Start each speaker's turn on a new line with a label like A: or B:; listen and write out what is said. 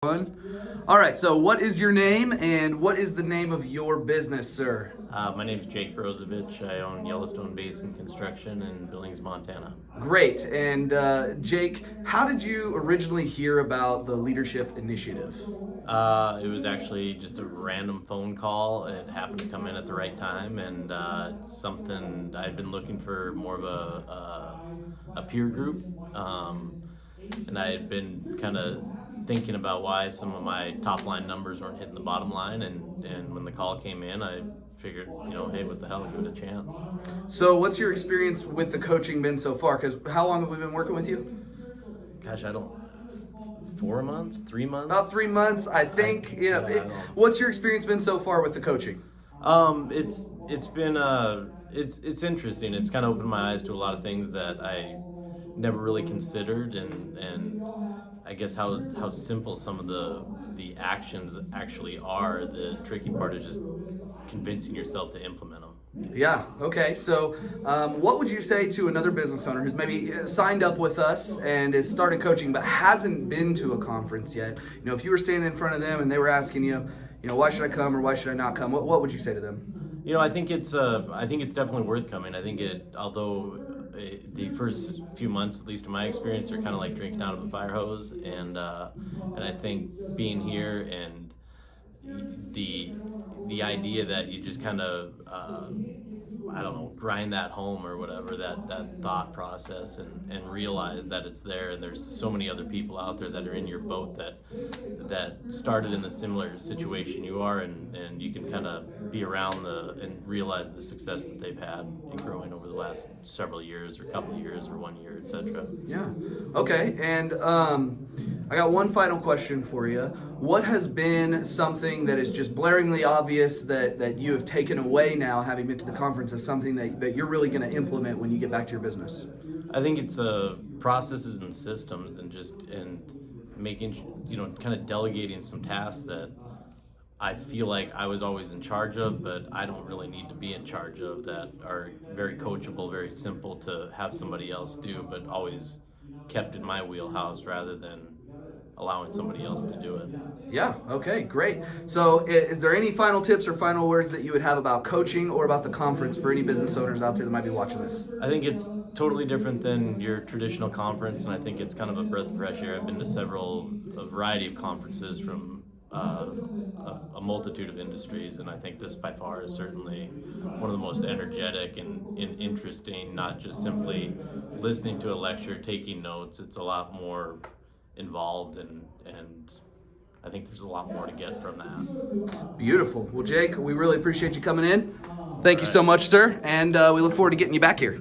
A: All right, so what is your name and what is the name of your business, sir?
B: My name is Jake Brosovich. I own Yellowstone Basin Construction in Billings, Montana.
A: Great. And Jake, how did you originally hear about the Leadership Initiative?
B: It was actually just a random phone call. It happened to come in at the right time, and it's something I'd been looking for more of a peer group. And I had been kind of thinking about why some of my top line numbers weren't hitting the bottom line. And when the call came in, I figured, hey, what the hell, give it a chance.
A: So, what's your experience with the coaching been so far? Because how long have we been working with you?
B: Gosh, I don't. 4 months, 3 months.
A: About 3 months, I think. What's your experience been so far with the coaching?
B: It's been it's interesting. It's kind of opened my eyes to a lot of things that I never really considered, and I guess how simple some of the actions actually are. The tricky part is just convincing yourself to implement them.
A: Yeah, okay. So, what would you say to another business owner who's maybe signed up with us and has started coaching but hasn't been to a conference yet? If you were standing in front of them and they were asking you, why should I come or why should I not come? What would you say to them?
B: I think it's definitely worth coming. I think although the first few months, at least in my experience, are kind of like drinking out of a fire hose, and I think being here and the idea that you just kind of I don't know, grind that home or whatever, that thought process, and realize that it's there, and there's so many other people out there that are in your boat that started in the similar situation you are, and you can kind of be around and realize the success that they've had in growing over the last several years or couple of years or 1 year, etc.
A: Yeah. Okay. And I got one final question for you. What has been something that is just blaringly obvious that you have taken away now, having been to the conference, as something that you're really going to implement when you get back to your business?
B: I think it's processes and systems, and making, kind of delegating some tasks that I feel like I was always in charge of, but I don't really need to be in charge of, that are very coachable, very simple to have somebody else do, but always kept in my wheelhouse rather than allowing somebody else to do it.
A: Yeah, okay, great. So is there any final tips or final words that you would have about coaching or about the conference for any business owners out there that might be watching this?
B: I think it's totally different than your traditional conference, and I think it's kind of a breath of fresh air. I've been to a variety of conferences from a multitude of industries, and I think this by far is certainly one of the most energetic and interesting, not just simply listening to a lecture, taking notes. It's a lot more involved, and I think there's a lot more to get from that.
A: Beautiful. Well, Jake, we really appreciate you coming in. Thank you so much, sir, and we look forward to getting you back here.